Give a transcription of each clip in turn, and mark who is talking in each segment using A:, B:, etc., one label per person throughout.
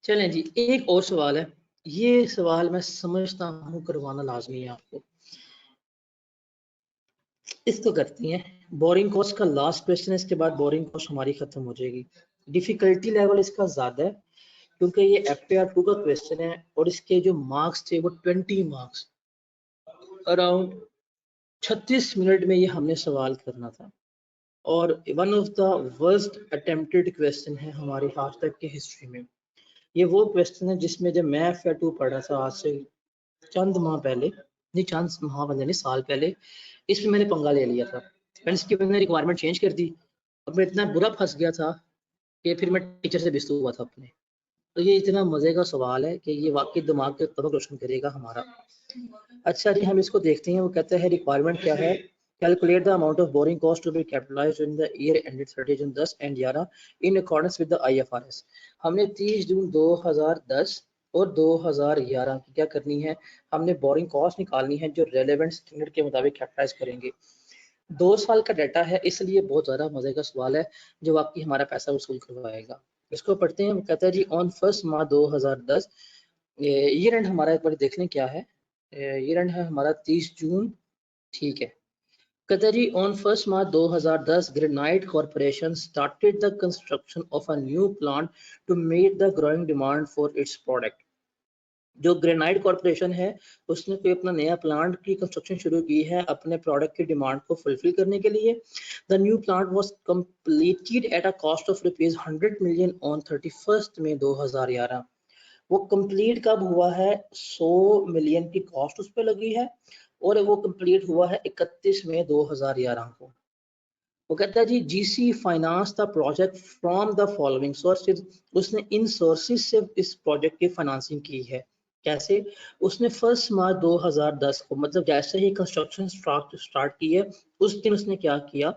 A: चलें जी, एक और सवाल है। ये सवाल मैं समझता हूँ करवाना लाजमी है आपको। इसको करती हैं। बोरिंग कॉस्ट का लास्ट क्वेश्चन है, इसके बाद बोरिंग कॉस्ट हमारी खत्म हो जाएगी। डिफिकल्टी लेवल इसका ज्यादा है क्योंकि ये FTR2 का क्वेश्चन है और इसके जो मार्क्स थे वो 20 मार्क्स, अराउंड 36 मिनट में ये हमने सवाल करना था और one of the worst attempted question है हमारी आज तक की हिस्ट्री में। ये वो क्वेश्चन है जिसमें जब मैं FTR2 पढ़ा था आज से चंद माह पहले, नहीं चंद माह पहले नहीं, साल पहले, इसमें मैंने पंगा ले लिया था। मैंने इसकी मैंने रिक्वायरमेंट चेंज कर दी और मैं इतना बुरा फंस गया था कि फिर मैं टीचर से बिस्तू हुआ था अपने। तो ये इतना मजे का सवाल है कि ये वाकई दिमाग के तबक रोशन करेगा हमारा। अच्छा जी, हम इसको देखते हैं। वो कहते हैं रिक्वायरमेंट क्या है। Calculate the amount of borrowing cost to be capitalised in the year ended 30 June 10 and 11 in accordance with the IFRS। हमने 30 जून 2010 और 2011 की क्या करनी है, हमने बोरिंग कॉस्ट निकालनी है जो रेलेवेंट स्टैंडर्ड के मुताबिक कैपिटलाइज करेंगे। 2 साल का डाटा है, इसलिए बहुत ज़्यादा मजे का सवाल है जो वाकई हमारा पैसा वसूल करवाएगा। इसको पढ़ते हैं। वो कहता है जी ऑन 1 मार्च 2010, ईयर एंड हमारा एक बार देख लें क्या है। ईयर एंड है हमारा 30 जून, ठीक है। कहता है जी on 1 March 2010 granite corporation started the construction of a new plant to meet the growing demand for its product. जो ग्रेनाइट कॉर्पोरेशन है उसने कोई अपना नया प्लांट की कंस्ट्रक्शन शुरू की है अपने प्रोडक्ट की डिमांड को फुलफिल करने के लिए। The new plant was completed at a cost of ₹100 million on 31 मई 2011। वो कंप्लीट कब हुआ है, 100 मिलियन की कॉस्ट उस पर लगी है और वो कंप्लीट हुआ है 31 मई 2011 को। वो कहता है जी GC finance the project from the following sources. उसने इन सोर्सेज से इस प्रोजेक्ट की फाइनेंसिंग की है। कैसे? उसने 1 मार्च 2010 को, मतलब जैसे ही कंस्ट्रक्शन स्टार्ट की है उस दिन उसने क्या किया,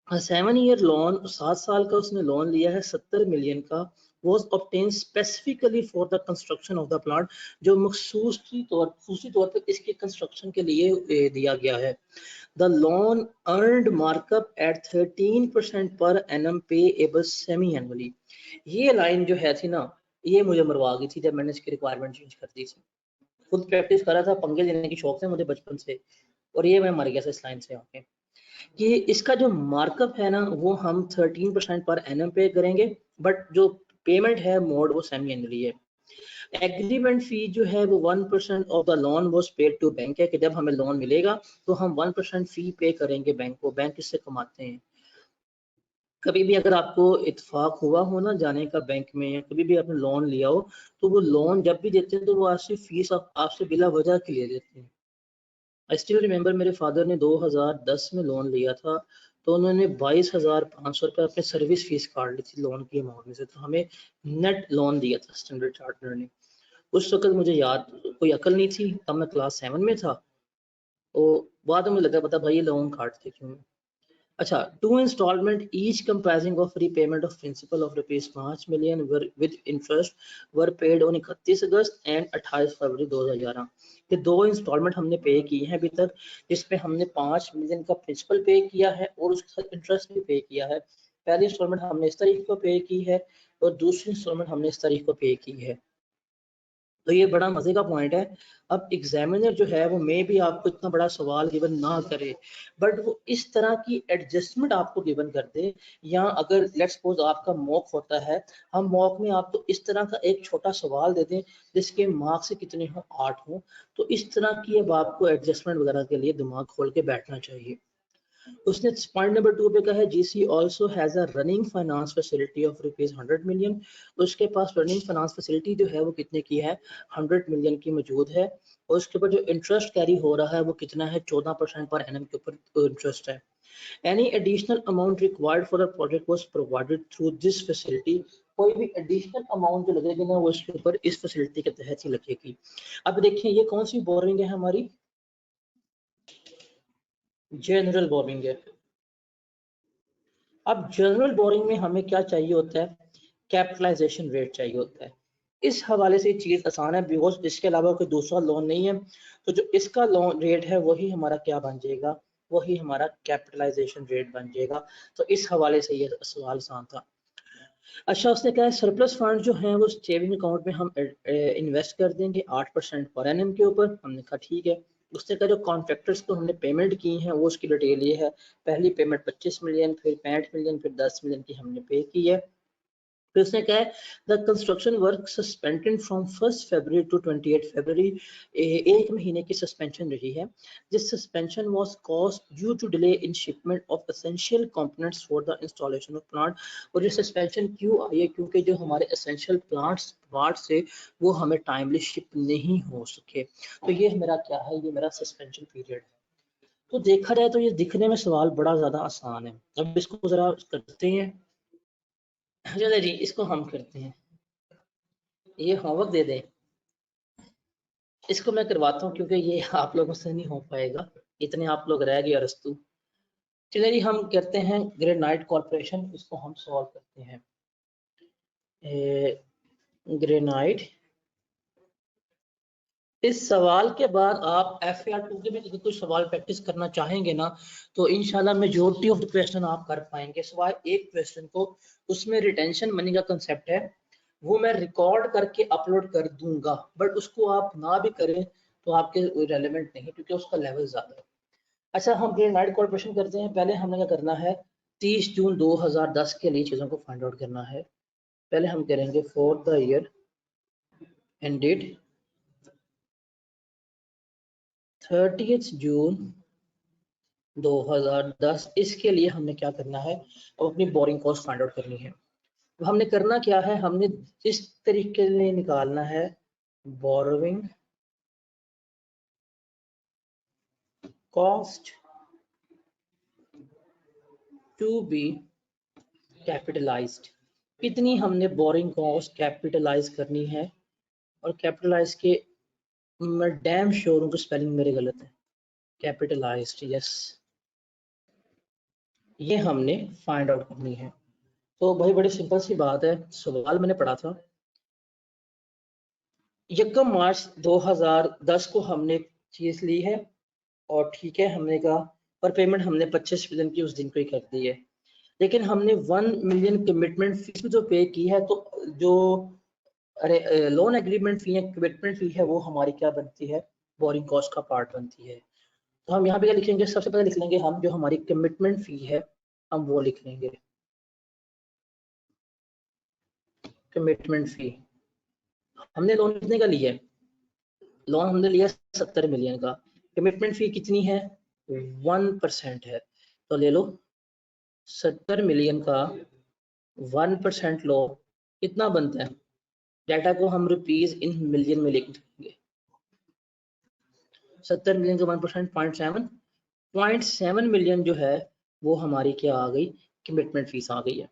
A: 7 ईयर लोन, 7 साल का उसने लोन लिया है 70 मिलियन का, was obtained specifically for the construction of the plant, जो मखसूसी तौर पर इसके कंस्ट्रक्शन के लिए दिया गया है। The loan earned markup at 13% per annum payable semi-annually। ये लाइन जो है थी ना, ये मुझे मरवा गई थी जब मैंने इसकी रिक्वायरमेंट चेंज कर दी थी। खुद प्रैक्टिस करा था, पंगे लेने की शौक है मुझे बचपन से, और ये मैं मर गया था इस लाइन से आके कि इसका जो मार्कअप है ना वो हम 13% पर एनम पे करेंगे, बट जो पेमेंट है मोड वो सेमी एनुअली है। एग्रीमेंट फी जो है वो 1% of the loan was paid to bank है कि जब हमें लोन मिलेगा तो हम 1% फी पे करेंगे बैंक को। बैंक इससे कमाते हैं। कभी भी अगर आपको इत्तेफाक हुआ हो ना जाने का बैंक में, या कभी भी आपने लोन लिया हो, तो वो लोन जब भी देते हैं तो वो आपसे फीस आपसे बिला वजह के लिए देते हैं। आई स्टिल रिमेंबर मेरे फादर ने 2010 में लोन लिया था, तो उन्होंने 22,500 रुपये अपने सर्विस फीस काट ली थी लोन की अमाउंट में से, तो हमें नेट लोन दिया था स्टैंडर्ड चार्टर्ड ने। उस वक्त मुझे याद कोई अकल नहीं थी, तब मैं क्लास 7 में था, तो बाद में मुझे लगा पता भाई ये लोन काटते क्यों। अच्छा, 2 instalment each comprising of repayment of principal of ₹5 million with interest were paid on 31 August and 28 February 2011। ये 2 इंस्टॉलमेंट हमने पे की है अभी तक, जिसमें हमने 5 मिलियन का प्रिंसिपल पे किया है और उसके साथ इंटरेस्ट भी पे किया है। पहली इंस्टॉलमेंट हमने इस तारीख को पे की है और दूसरी इंस्टॉलमेंट हमने इस तारीख को पे की है। तो ये बड़ा मजे का पॉइंट है। अब एग्जामिनर जो है वो मे भी आपको इतना बड़ा सवाल गिवन ना करे, बट वो इस तरह की एडजस्टमेंट आपको गिवन कर दे, या अगर लेट्स सपोज आपका मॉक होता है, हम मॉक में आपको इस तरह का एक छोटा सवाल दे दें जिसके मार्क्स कितने हो, 8 हो, तो इस तरह की अब आपको एडजस्टमेंट वगैरह के लिए दिमाग खोल के बैठना चाहिए। उसने पॉइंट नंबर 2 पे कहा है GC also has a running finance facility of ₹100 million. उसके पास रनिंग फाइनेंस फैसिलिटी जो है वो कितने की है, 100 मिलियन की मौजूद है। और उसके ऊपर जो इंटरेस्ट कैरी हो रहा है वो कितना है, 14% पर एनम के ऊपर इंटरेस्ट है। Any additional amount required for the project was provided through this facility. कोई भी एडिशनल अमाउंट जो लगेगी ना वो इसके ऊपर इस फैसिलिटी के तहत ही लगेगी। अब देखिए ये कौन सी बोरिंग है हमारी, जनरल बोरिंग है। अब जनरल बोरिंग में हमें क्या चाहिए होता है, कैपिटलाइजेशन रेट चाहिए होता है। इस हवाले से चीज आसान है बिकॉज इसके अलावा कोई दूसरा लोन नहीं है, तो जो इसका लोन रेट है वही हमारा क्या बन जाएगा, वही हमारा कैपिटलाइजेशन रेट बन जाएगा। तो इस हवाले से ये सवाल आसान था। अच्छा, उसने कहा है सरप्लस फंड जो हैं वो सेविंग अकाउंट में हम इन्वेस्ट कर देंगे 8% पर एनएम के ऊपर। हमने कहा ठीक है। उसने कहा जो कॉन्ट्रैक्टर्स को हमने पेमेंट की है वो उसकी डिटेल ये है। पहली पेमेंट 25 मिलियन, फिर 65 मिलियन, फिर 10 मिलियन की हमने पे की है। फिर उसने कहा है the construction work suspended from 1 February to 28 February, एक महीने की सस्पेंशन रही है। This suspension was caused due to delay in shipment of essential components for the installation of plant. और ये सस्पेंशन क्यों आई है? क्योंकि जो हमारे एसेंशियल प्लांट्स पार्ट से वो हमें टाइमली शिप नहीं हो सके। तो ये मेरा क्या है, ये मेरा सस्पेंशन पीरियड है। तो देखा जाए तो ये दिखने में सवाल बड़ा ज्यादा आसान है। अब इसको जरा करते हैं। चलो जी, इसको हम करते हैं। ये होमवर्क दे दें, इसको मैं करवाता हूँ क्योंकि ये आप लोगों से नहीं हो पाएगा, इतने आप लोग रह गए अरस्तु। चलिए जी, हम करते हैं ग्रेनाइट कॉर्पोरेशन, इसको हम सॉल्व करते हैं। ग्रेनाइट, इस सवाल के बाद आप FAR2 के भी अगर कोई सवाल प्रैक्टिस करना चाहेंगे ना, तो इंशाल्लाह मेजॉरिटी ऑफ द क्वेश्चन आप कर पाएंगे, सिवाय एक क्वेश्चन को। उसमें रिटेंशन मनी का कंसेप्ट है, वो मैं रिकॉर्ड करके अपलोड कर दूंगा, बट उसको आप ना भी करें तो आपके रेलेवेंट नहीं, क्योंकि उसका लेवल ज्यादा है। अच्छा, हम ग्रेनाइट कॉर्पोरेशन करते हैं। पहले हमने क्या करना है, 30 जून 2010 के लिए चीजों को फाइंड आउट करना है। पहले हम करेंगे फॉर द ईयर एंडेड 30 जून 2010। इसके लिए हमने क्या करना है, अब अपनी बोरिंग कॉस्ट फाइंड आउट करनी है। तो हमने करना क्या है, हमने इस तरीके से निकालना है borrowing cost to be capitalised. कितनी हमने बोरिंग कॉस्ट कैपिटलाइज करनी है। और कैपिटलाइज के मैं डैम श्योर हूँ कि स्पेलिंग मेरे गलत है। कैपिटलाइज्ड, यस, ये हमने फाइंड आउट करनी है। तो भाई बड़ी सिंपल सी बात है, सवाल मैंने पढ़ा था 1 मार्च 2010 को हमने चीज ली है, और ठीक है हमने कहा, पर पेमेंट हमने 25 मिलियन की उस दिन को ही कर दी है। लेकिन हमने 1 मिलियन कमिटमेंट फीस भी तो पे की है, तो जो अरे लोन एग्रीमेंट फी है, कमिटमेंट फी है, वो हमारी क्या बनती है, बोरिंग कॉस्ट का पार्ट बनती है। तो हम यहाँ पे क्या लिखेंगे, सबसे पहले लिख लेंगे हम जो हमारी कमिटमेंट फी है, हम वो लिख लेंगे। कमिटमेंट फी, हमने लोन कितने का लिया है, लोन हमने लिया 70 मिलियन का। कमिटमेंट फी कितनी है, 1% है। तो ले लो 70 मिलियन का 1% लो, कितना बनता है। डाटा को हम रुपीज इन मिलियन में लिख देंगे। 70 मिलियन का 1% 0.7 मिलियन जो है वो हमारी क्या आ गई, कमिटमेंट फीस आ गई है।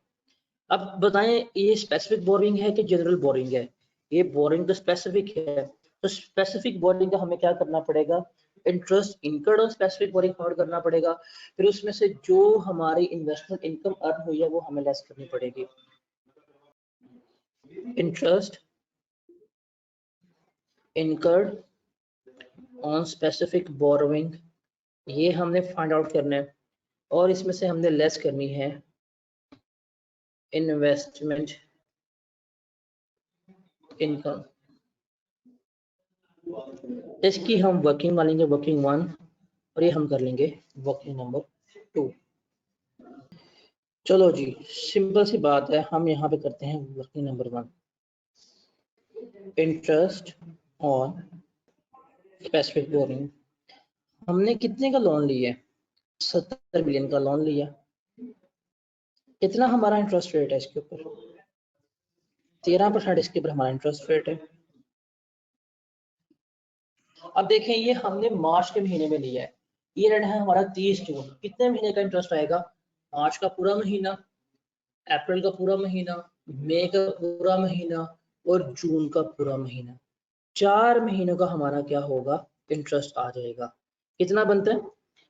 A: अब बताएं ये स्पेसिफिक बोरिंग है कि जनरल बोरिंग है। ये बोरिंग तो स्पेसिफिक है, तो स्पेसिफिक बोरिंग का हमें क्या करना पड़ेगा, इंटरेस्ट इनकर्ड और स्पेसिफिक बोरिंग फाइंड करना पड़ेगा। फिर उसमें से जो हमारी इन्वेस्टमेंट इनकम अर्न हुई है वो हमें लेस करनी पड़ेगी। Interest incurred on specific borrowing, ये हमने फाइंड आउट करना है, और इसमें से हमने लेस करनी है इन्वेस्टमेंट इनकम। इसकी हम वर्किंग मान लेंगे, वर्किंग 1, और ये हम कर लेंगे वर्किंग नंबर 2। चलो जी, सिंपल सी बात है, हम यहाँ पे करते हैं working number 1, interest on specific boring. हमने कितने का लोन लिया है, 70 मिलियन का लोन लिया। कितना हमारा इंटरेस्ट रेट है इसके ऊपर, 13% इसके ऊपर हमारा इंटरेस्ट रेट है। अब देखें ये हमने मार्च के महीने में लिया है, ये रेट है हमारा 30 जून। कितने महीने का इंटरेस्ट आएगा, मार्च का पूरा महीना, अप्रैल का पूरा महीना, मई का पूरा महीना, और जून का पूरा महीना। 4 महीनों का हमारा क्या होगा, इंटरेस्ट आ जाएगा। कितना बनता है,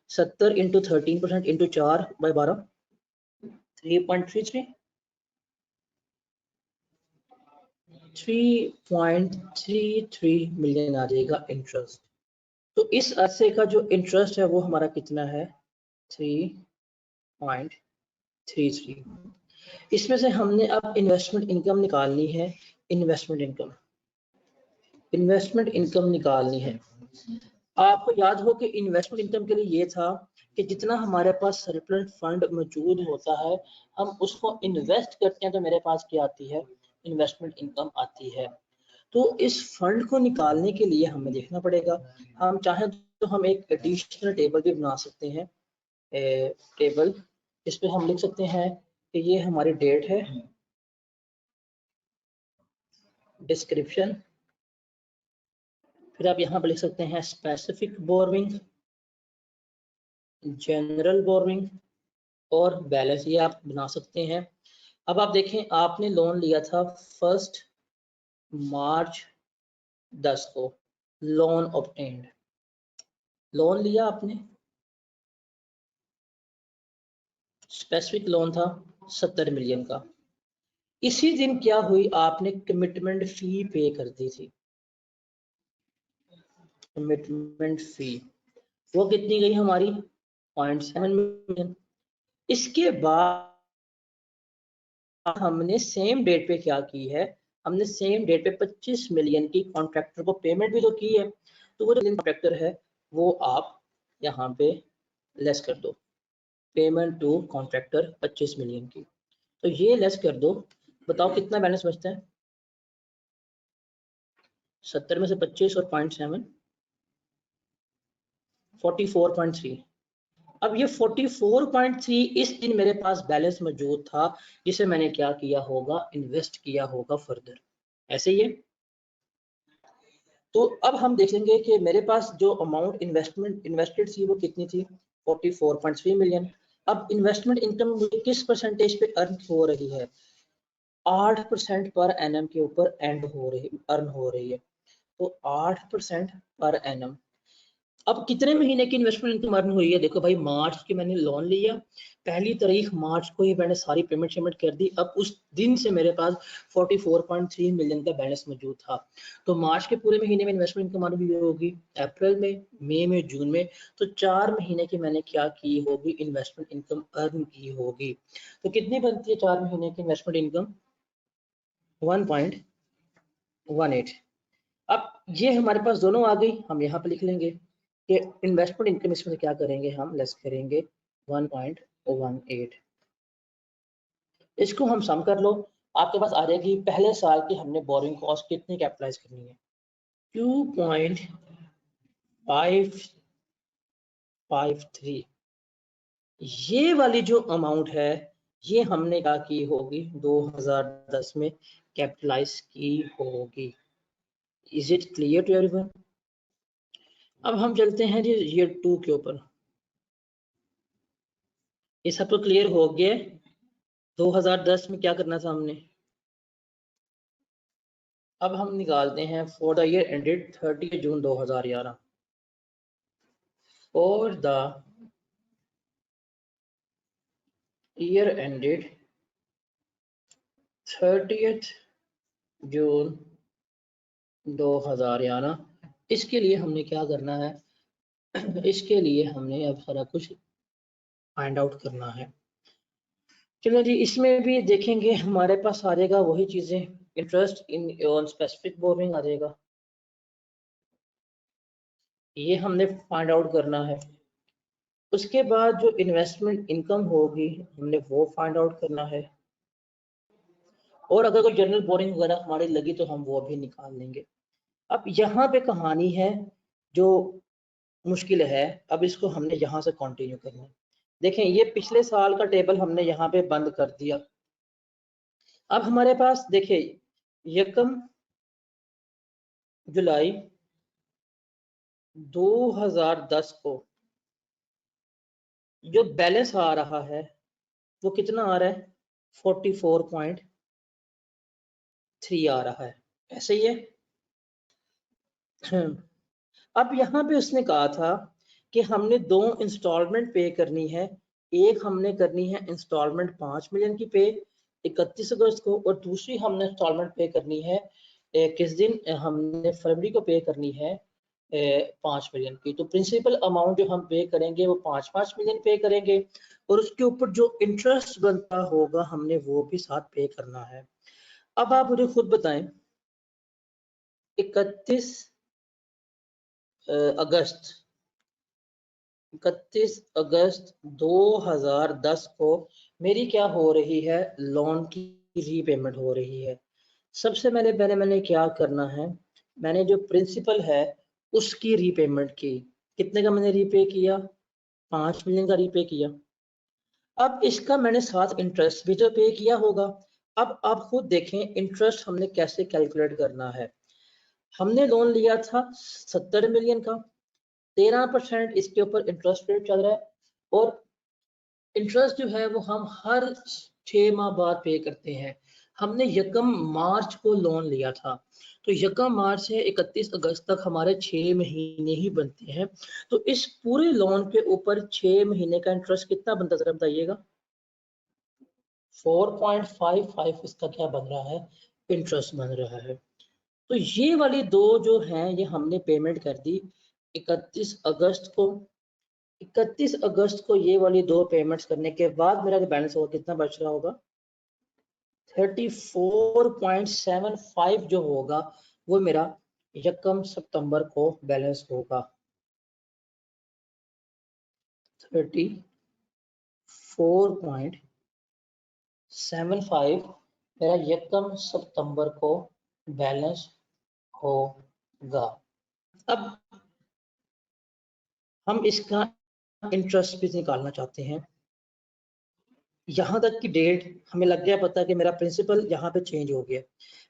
A: 70 इंटू 13% इंटू 4/12, 3.33, 3.33 मिलियन आ जाएगा इंटरेस्ट। तो इस अरसे का जो इंटरेस्ट है वो हमारा कितना है, 3.33। इसमें से हमने अब इन्वेस्टमेंट इनकम निकालनी है। इन्वेस्टमेंट इनकम निकालनी है। आपको याद हो कि इन्वेस्टमेंट इनकम के लिए ये था कि जितना हमारे पास सरप्लस फंड मौजूद होता है हम उसको इन्वेस्ट करते हैं तो मेरे पास क्या आती है, इन्वेस्टमेंट इनकम आती है। तो इस फंड को निकालने के लिए हमें देखना पड़ेगा। हम चाहें तो हम एक एडिशनल टेबल भी बना सकते हैं। टेबल इस पे हम लिख सकते हैं कि ये हमारी डेट है, डिस्क्रिप्शन, फिर आप यहाँ पर लिख सकते हैं स्पेसिफिक बोरोइंग, जनरल बोरोइंग और बैलेंस, ये आप बना सकते हैं। अब आप देखें आपने लोन लिया था 1 मार्च 10 को, लोन ऑब्टेन्ड, लोन लिया आपने, स्पेसिफिक लोन था 70 मिलियन का। इसी दिन क्या हुई, आपने कमिटमेंट फी पे कर दी थी। कमिटमेंट फी वो कितनी गई हमारी, 0.7 मिलियन। इसके बाद हमने सेम डेट पे क्या की है, हमने सेम डेट पे 25 मिलियन की कॉन्ट्रैक्टर को पेमेंट भी तो की है। तो वो जो कॉन्ट्रैक्टर है वो आप यहाँ पे लेस कर दो, पेमेंट टू कॉन्ट्रैक्टर 25 मिलियन की, तो ये लेस कर दो। बताओ कितना बैलेंस बचता है, 70 में से 25 और 0.7, 44.3। अब ये 44.3 इस दिन मेरे पास बैलेंस मौजूद था जिसे मैंने क्या किया होगा, इन्वेस्ट किया होगा फर्दर, ऐसे ही है। तो अब हम देखेंगे कि मेरे पास जो अमाउंट इन्वेस्टेड थी वो कितनी थी, 44.3 मिलियन। अब इन्वेस्टमेंट इनकम मुझे किस परसेंटेज पे अर्न हो रही है, 8% पर एनम के ऊपर अर्न हो रही है। तो 8% पर एनम। अब कितने महीने की इन्वेस्टमेंट इनकम अर्न हुई है, देखो भाई मार्च की मैंने लोन लिया, 1 तारीख मार्च को ही मैंने सारी पेमेंट कर दी। अब उस दिन से मेरे पास 44.3 मिलियन का बैलेंस मौजूद था। तो मार्च के पूरे महीने में इन्वेस्टमेंट इनकम अर्न हुई होगी, अप्रैल में, मई में, जून में, तो 4 महीने की मैंने क्या की होगी, इन्वेस्टमेंट इनकम अर्न की होगी। तो कितनी बनती है 4 महीने की इन्वेस्टमेंट इनकम, 1.18। अब ये हमारे पास दोनों आ गई, हम यहाँ पे लिख लेंगे कि इन्वेस्टमेंट इनकम इसमें से क्या करेंगे, हम लेस करेंगे 1.18। इसको हम सम कर लो, आपके पास आ जाएगी पहले साल की हमने बोरिंग कॉस्ट कितनी कैपिटलाइज करनी है, 2.553। ये वाली जो अमाउंट है ये हमने क्या की होगी, 2010 में कैपिटलाइज की होगी। Is it clear to everyone? अब हम चलते हैं जी ईयर 2 के ऊपर। ये सब तो क्लियर हो गया। 2010 में क्या करना था हमने, अब हम निकालते हैं for the year ended 30 June 2011, for the year ended 30 जून 2011। इसके लिए हमने क्या करना है, इसके लिए हमने अब सारा कुछ फाइंड आउट करना है। चलो जी, इसमें भी देखेंगे हमारे पास आ जाएगा वही चीजें, interest in on specific boring आ जाएगा, ये हमने फाइंड आउट करना है। उसके बाद जो इन्वेस्टमेंट इनकम होगी हमने वो फाइंड आउट करना है, और अगर कोई जनरल बोरिंग वगैरह हमारी लगी तो हम वो भी निकाल लेंगे। अब यहाँ पे कहानी है जो मुश्किल है, अब इसको हमने यहाँ से कंटिन्यू करना है। देखें ये पिछले साल का टेबल हमने यहाँ पे बंद कर दिया। अब हमारे पास देखिए 1 जुलाई 2010 को जो बैलेंस आ रहा है वो कितना आ रहा है, 44.3 आ रहा है, ऐसे ही है। अब यहाँ पे उसने कहा था कि हमने 2 इंस्टॉलमेंट पे करनी है, एक हमने करनी है इंस्टॉलमेंट 5 मिलियन की पे 31 अगस्त को, और दूसरी हमने इंस्टॉलमेंट पे करनी है किस दिन, हमने फरवरी को पे करनी है 5 मिलियन की। तो प्रिंसिपल अमाउंट जो हम पे करेंगे वो 5-5 मिलियन पे करेंगे और उसके ऊपर जो इंटरेस्ट बनता होगा हमने वो भी साथ पे करना है। अब आप मुझे खुद बताएं 31 अगस्त 2010 को मेरी क्या हो रही है, लोन की रीपेमेंट हो रही है। सबसे पहले मैंने क्या करना है, मैंने जो प्रिंसिपल है उसकी रीपेमेंट की। कितने का मैंने रीपे किया, 5 मिलियन का रीपे किया। अब इसका मैंने साथ इंटरेस्ट भी तो पे किया होगा। अब आप खुद देखें इंटरेस्ट हमने कैसे कैलकुलेट करना है। हमने लोन लिया था 70 मिलियन का, 13% इसके ऊपर इंटरेस्ट रेट चल रहा है और इंटरेस्ट जो है वो हम हर 6 माह बाद पे करते हैं। हमने 1 मार्च को लोन लिया था, तो 1 मार्च से 31 अगस्त तक हमारे 6 महीने ही बनते हैं। तो इस पूरे लोन के ऊपर 6 महीने का इंटरेस्ट कितना बनता है बताइएगा। 4.55 इसका क्या बन रहा है, इंटरेस्ट बन रहा है। तो ये वाली दो जो हैं ये हमने पेमेंट कर दी 31 अगस्त को। 31 अगस्त को ये वाली दो पेमेंट्स करने के बाद मेरा जो बैलेंस होगा कितना बच रहा होगा, 34.75 जो होगा वो मेरा 1 सितंबर को बैलेंस होगा। 34.75 मेरा 1 सितंबर को बैलेंस होगा। अब हम इसका इंटरेस्ट भी निकालना चाहते हैं। यहाँ तक की डेट हमें लग गया पता कि मेरा प्रिंसिपल यहाँ पे चेंज हो गया।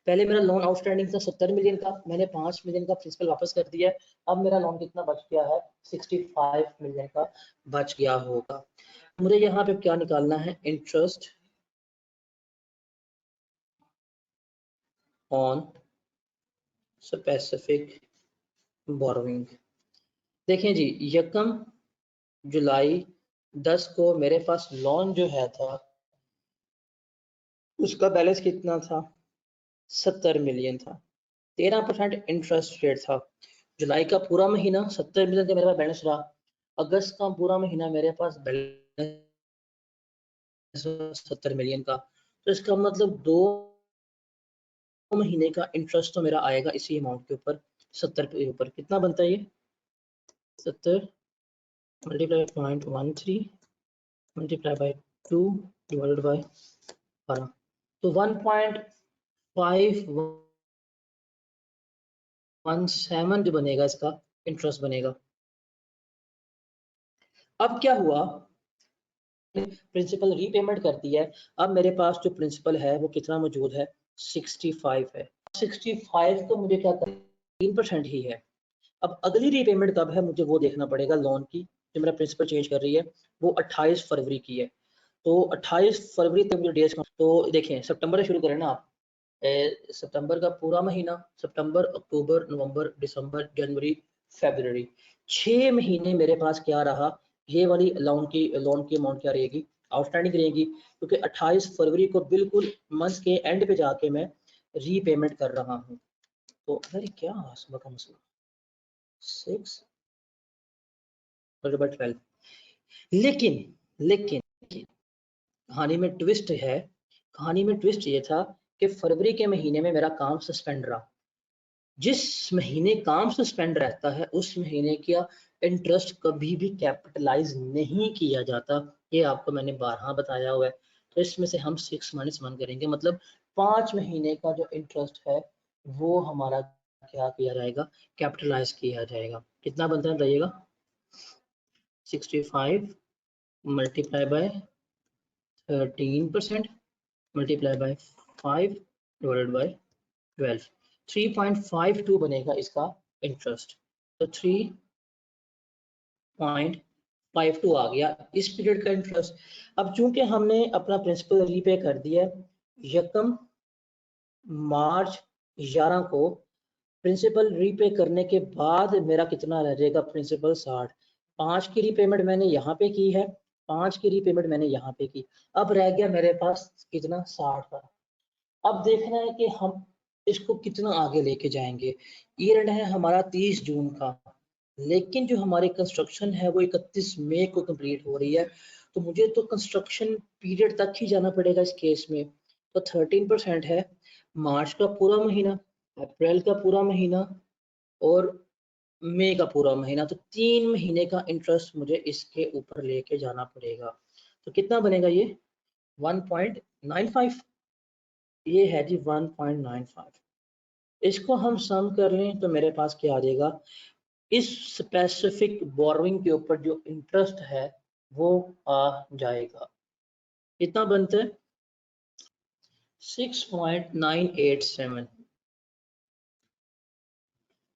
A: पहले मेरा लोन आउटस्टैंडिंग था 70 मिलियन का, मैंने 5 मिलियन का प्रिंसिपल वापस कर दिया। अब मेरा लोन कितना बच गया है, 65 मिलियन का बच गया होगा। मुझे यहाँ पे क्या निकालना है, इंटरेस्ट ऑन स्पेसिफिक बोरोइंग। देखें जी 1 जुलाई 10 को मेरे पास लोन जो है था उसका बैलेंस कितना था, 70 मिलियन था, 13% इंटरेस्ट रेट था। जुलाई का पूरा महीना 70 मिलियन का मेरे पास बैलेंस रहा। अगस्त का पूरा महीना मेरे पास बैलेंस 70 मिलियन का। तो इसका मतलब 2 महीने का इंटरेस्ट तो मेरा आएगा इसी अमाउंट के ऊपर, 70 के ऊपर। कितना बनता है ये, 70 multiply 0.13 multiply by 2 divided by 12, तो 1.517 जो बनेगा इसका इंटरेस्ट बनेगा। अब क्या हुआ, प्रिंसिपल रीपेमेंट कर दी है। अब मेरे पास जो प्रिंसिपल है वो कितना मौजूद है, 65 है। 65 तो मुझे क्या करना, 3% ही है। अब अगली रीपेमेंट कब है मुझे वो देखना पड़ेगा। लोन की जो मेरा प्रिंसिपल चेंज कर रही है वो 28 फरवरी की है। तो 28 फरवरी तक मुझे डेज, तो देखें सितंबर से शुरू करें ना आप। सितंबर का पूरा महीना, सितंबर अक्टूबर नवंबर दिसंबर जनवरी फरवरी, 6 महीने मेरे पास क्या रहा, ये वाली लोन की अमाउंट क्या रहेगी, आउटस्टैंडिंग रहेगी। क्योंकि 28 फरवरी को बिल्कुल मंथ के एंड पे जाके मैं रीपेमेंट कर रहा हूँ। तो अरे क्या सुबह का मसला, 6 12, लेकिन कहानी में ट्विस्ट है। कहानी में ट्विस्ट ये था कि फरवरी के महीने में मेरा काम सस्पेंड रहा। जिस महीने काम सस्पेंड रहता है उस महीने का इंटरेस्ट कभी भी कैपिटलाइज नहीं किया जाता, ये आपको मैंने 12 बताया हुआ है। तो इसमें से हम 6 - 1 करेंगे, मतलब 5 महीने का जो इंटरेस्ट है वो हमारा क्या किया जाएगा, कैपिटलाइज किया जाएगा। कितना बनता है बताइएगा, 65 multiply by 13% multiply by 5 divided by 12, 3.52 बनेगा इसका इंटरेस्ट। तो 3.52 आ गया इस पीरियड का इंटरेस्ट। अब चूंकि हमने अपना प्रिंसिपल रीपे कर दिया, 1 मार्च 11 को प्रिंसिपल रीपे करने के बाद मेरा कितना रह जाएगा प्रिंसिपल, 60। 5 की रीपेमेंट मैंने यहाँ पे की है, 5 की रीपेमेंट मैंने यहाँ पे की। अब रह गया मेरे पास कितना, 60 का। अब देखना है कि हम इसको कितना आगे लेके जाएंगे। ईयर एंड है हमारा 30 जून का, लेकिन जो हमारी कंस्ट्रक्शन है वो 31 मई को कंप्लीट हो रही है, तो मुझे तो कंस्ट्रक्शन पीरियड तक ही जाना पड़ेगा इस केस में। तो 13% है मार्च का पूरा महीना, अप्रैल का पूरा महीना और मई का पूरा महीना, तो 3 महीने का इंटरेस्ट मुझे इसके ऊपर लेके जाना पड़ेगा। तो कितना बनेगा ये 1.95, ये है जी 1.95। इसको हम सम कर लें तो मेरे पास क्या आ जाएगा, इस स्पेसिफिक बोरोइंग के ऊपर जो इंटरेस्ट है वो आ जाएगा, कितना बनता है 6.987।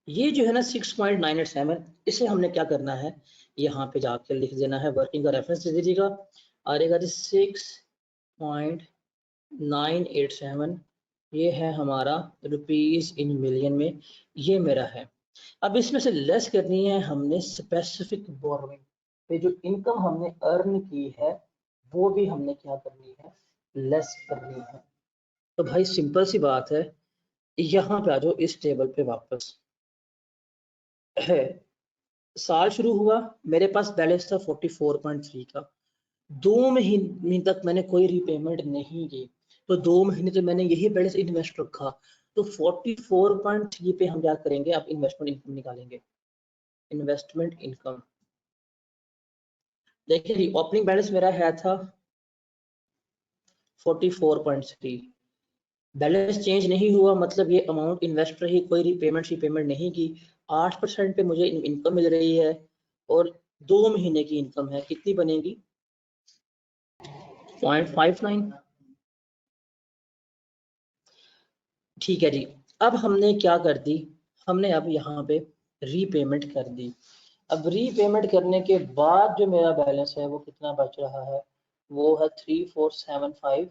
A: ये जो है ना 6.987, इसे हमने क्या करना है, यहाँ पे जाकर लिख देना है, वर्किंग का रेफरेंस दे दीजिएगा, आ जाएगा जी 6.987, ये है हमारा रुपीस इन मिलियन में, ये मेरा है। अब इसमें से लेस करनी है हमने स्पेसिफिक बोरोइंग पे जो इनकम हमने अर्न की है, वो भी हमने क्या करनी है, लेस करनी है। तो भाई सिंपल सी बात है, यहाँ पे आ जाओ इस टेबल पे वापस है। साल शुरू हुआ, मेरे पास बैलेंस था 44.3 का, 2 महीने तक मैंने कोई रिपेमेंट नहीं की, तो 2 महीने तो मैंने यही बैलेंस इन्वेस्ट रखा, तो 44.3 पे हम क्या करेंगे, अब इन्वेस्टमेंट इनकम निकालेंगे। इन्वेस्टमेंट इनकम देखिए जी, ओपनिंग बैलेंस मेरा है था 44.3, बैलेंस चेंज नहीं हुआ, मतलब ये अमाउंट इन्वेस्ट रही, कोई रीपेमेंट नहीं की, 8% पे मुझे इनकम मिल रही है, और 2 महीने की इनकम है, कितनी बनेगी 0.59। ठीक है जी, अब हमने क्या कर दी, हमने अब यहाँ पे रीपेमेंट कर दी। अब रीपेमेंट करने के बाद जो मेरा बैलेंस है वो कितना बच रहा है, वो है 3475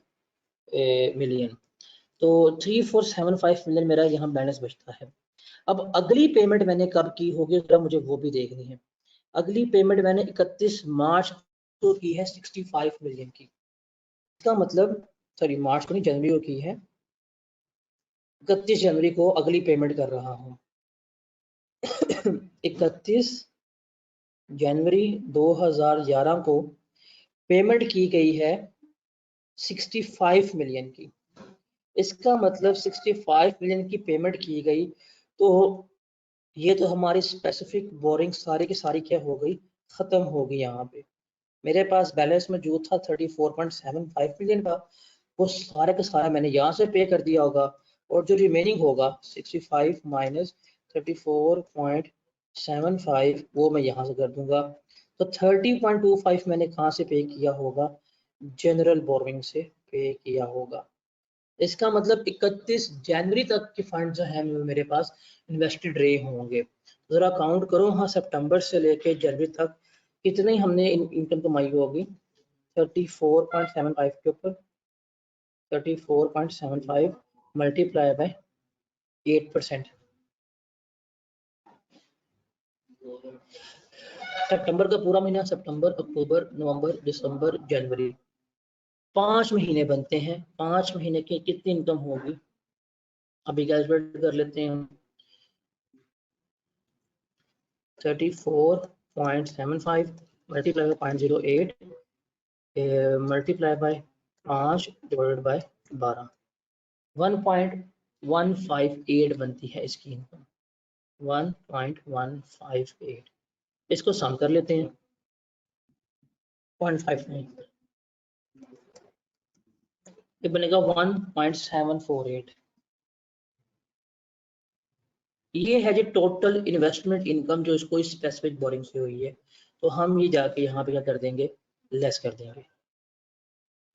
A: मिलियन। तो 3475 मिलियन मेरा यहाँ बैलेंस बचता है। अब अगली पेमेंट मैंने कब की होगी जरा मुझे वो भी देखनी है। अगली पेमेंट मैंने 31 मार्च को की है 65 मिलियन की, इसका मतलब सॉरी मार्च को नहीं, जनवरी को की है, 31 जनवरी को अगली पेमेंट कर रहा हूँ। 31 जनवरी 2011 को पेमेंट की गई है 65 मिलियन की, इसका मतलब 65 मिलियन की पेमेंट की गई, तो ये तो हमारी स्पेसिफिक बोरिंग सारी की सारी क्या हो गई, खत्म हो गई। यहाँ पे मेरे पास बैलेंस में जो था 34.75 मिलियन का, वो सारा का सारा मैंने यहाँ से पे कर दिया होगा, और जो रिमेनिंग होगा 65 माइनस 34.75 वो मैं यहाँ से कर दूंगा। तो 30.25 मैंने कहाँ से पे किया होगा, जनरल बोरिंग से पे किया होगा। इसका मतलब 31 जनवरी तक के फंड जो है मेरे पास इन्वेस्टेड रहे होंगे। जरा काउंट करो, हाँ सितंबर से लेके जनवरी तक कितनी हमने इनकम कमाई होगी, 34.75 के ऊपर 34.75 मल्टीप्लाई बाय 8%। सितंबर का पूरा महीना, सितंबर अक्टूबर नवंबर दिसंबर जनवरी, 5 महीने बनते हैं, 5 महीने की कितनी इनकम होगी, अभी कैलकुलेट कर लेते हैं हम। 34.75 multiply by 0.08 multiply by 5 divided by 12, 1.158 बनती है इसकी इनकम, 1.158। इसको सम कर लेते हैं, 0.59 ये बनेगा 1.748। ये है जो टोटल इन्वेस्टमेंट इनकम जो इसको स्पेसिफिक बोरिंग से हुई है। तो हम ये जाके यहाँ पे क्या कर देंगे, लेस कर देंगे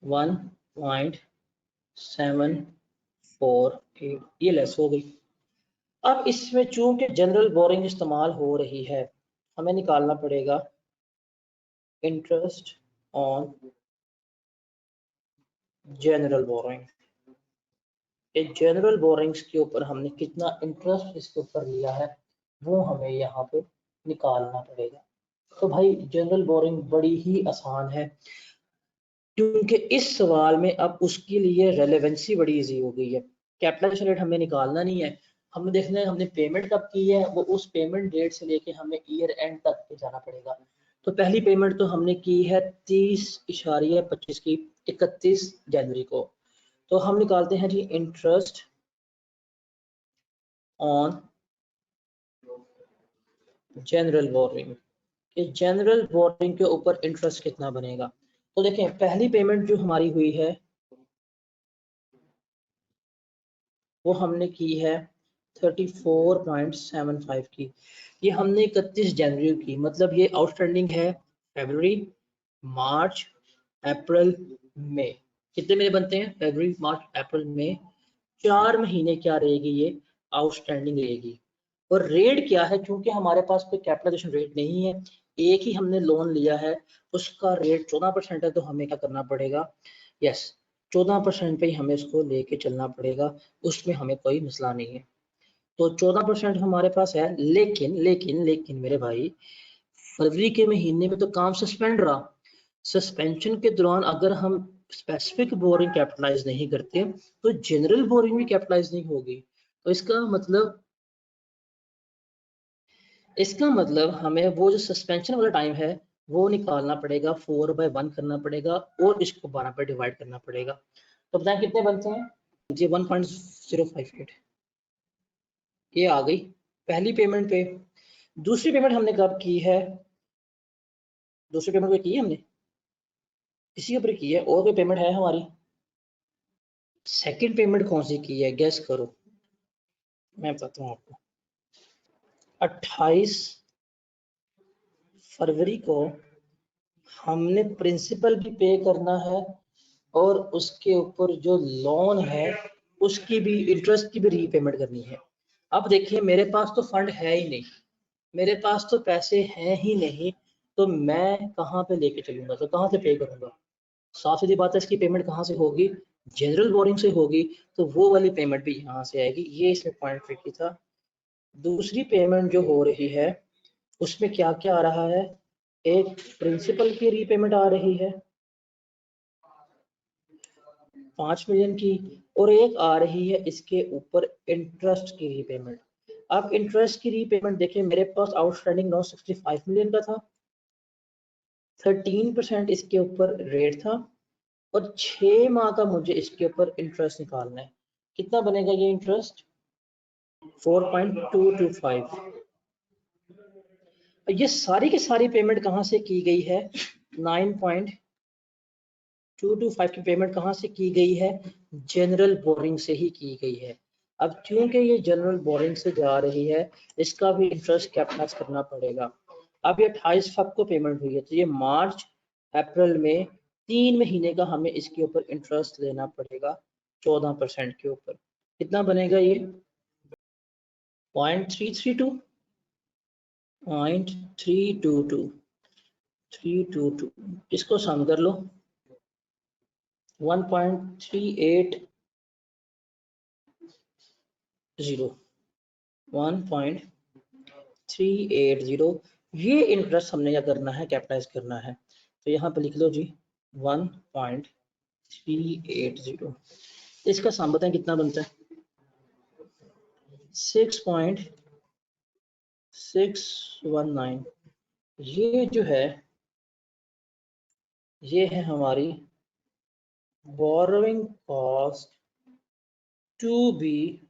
A: 1.748, ये लेस हो गई। अब इसमें चूंकि जनरल बोरिंग इस्तेमाल हो रही है, हमें निकालना पड़ेगा interest on general boring. General borrowings के ऊपर हमने कितना इंटरेस्ट इसके ऊपर लिया है वो हमें यहाँ पे निकालना पड़ेगा। तो भाई जनरल बोरिंग बड़ी ही आसान है, क्योंकि इस सवाल में अब उसके लिए रेलेवेंसी बड़ी इजी हो गई है। कैपिटलाइजेशन रेट हमें निकालना नहीं है, हमने देखना है हमने पेमेंट कब की है, वो उस पेमेंट डेट से लेके हमें ईयर एंड तक के जाना पड़ेगा। तो पहली पेमेंट तो हमने की है 30.25 की 31 जनवरी को। तो हम निकालते हैं जी इंटरेस्ट ऑन जनरल बोरिंग, कि जनरल बोरिंग के ऊपर इंटरेस्ट कितना बनेगा। तो देखें पहली पेमेंट जो हमारी हुई है वो हमने की है 34.75 की, ये हमने 31 जनवरी की, मतलब ये आउटस्टैंडिंग है फरवरी, मार्च, अप्रैल, मई। कितने महीने बनते हैं? फरवरी, मार्च, अप्रैल, मई। 4 महीने क्या रहेगी ये आउटस्टैंडिंग रहेगी। और रेट क्या है, क्योंकि हमारे पास कोई कैपिटलाइजेशन रेट नहीं है, एक ही हमने लोन लिया है, उसका रेट 14% है, तो हमें क्या करना पड़ेगा, यस 14% पे ही हमें इसको लेके चलना पड़ेगा, उसमें हमें कोई मसला नहीं है। तो 14% हमारे पास है, लेकिन लेकिन लेकिन मेरे भाई फरवरी के महीने में तो काम सस्पेंड रहा, सस्पेंशन के दौरान अगर हम स्पेसिफिक बोरिंग कैपिटलाइज नहीं करते तो जनरल बोरिंग भी कैपिटलाइज नहीं होगी। तो इसका मतलब हमें वो जो सस्पेंशन वाला टाइम है वो निकालना पड़ेगा, 4/1 करना पड़ेगा और इसको 12 पे डिवाइड करना पड़ेगा। तो बताएं कितने बनते हैं जी, 1.058 ये आ गई पहली पेमेंट पे। दूसरी पेमेंट हमने कब की है? दूसरी पेमेंट पे की है हमने इसी ऊपर की है, और कोई पेमेंट है हमारी? सेकंड पेमेंट कौन सी की है, गेस करो, मैं बताता हूँ आपको। 28 फरवरी को हमने प्रिंसिपल भी पे करना है और उसके ऊपर जो लोन है उसकी भी इंटरेस्ट की भी रीपेमेंट करनी है। अब देखिए मेरे पास तो फंड है ही नहीं, मेरे पास तो पैसे हैं ही नहीं, तो मैं कहाँ पे लेके चलूंगा, तो कहाँ से पे करूंगा? साफ सीधी बात है, इसकी पेमेंट कहाँ से होगी? जनरल बोरिंग से होगी, तो वो वाली पेमेंट भी यहाँ से आएगी, ये इसमें पॉइंट ट्रिकी था। दूसरी पेमेंट जो हो रही है उसमें क्या क्या आ रहा है, एक प्रिंसिपल की रीपेमेंट आ रही है 5 मिलियन की, और एक आ रही है इसके ऊपर इंटरेस्ट की रीपेमेंट। अब इंटरेस्ट की रीपेमेंट देखिए मेरे पास आउटस्टैंडिंग 965 मिलियन का था, 13% इसके ऊपर रेट था, और 6 माह का मुझे इसके ऊपर इंटरेस्ट निकालना है। कितना बनेगा ये इंटरेस्ट? 4.225। ये सारी की सारी पेमेंट कहाँ से की गई है? 9.225 की पेमेंट कहाँ से की गई है? जनरल बोरिंग से ही की गई है। अब क्योंकि ये जनरल बोरिंग से जा रही है, इसका भी इंटरेस्ट कैपिटलाइज करना पड़ेगा। अब ये 28 फरवरी को पेमेंट हुई है, तो ये मार्च, अप्रैल में 3 महीने का हमें इसके ऊपर इंटरेस्ट लेना पड़ेगा 14% के ऊपर। कितना बनेगा ये? 0.322 इसको सम कर लो, 1.380 1.380 ये इंटरेस्ट हमने क्या करना है, कैपिटलाइज करना है। तो यहाँ पे लिख लो जी 1.380, इसका सम बताएं कितना बनता है? 6.619। ये जो है ये है हमारी borrowing cost to be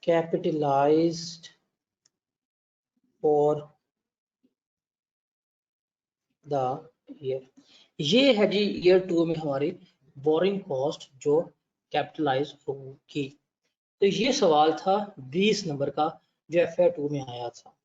A: capitalized for the year। ये है जी ईयर 2 में हमारी बोरिंग कॉस्ट जो कैपिटलाइज होगी। तो ये सवाल था 20 नंबर का जो FY2 में आया था।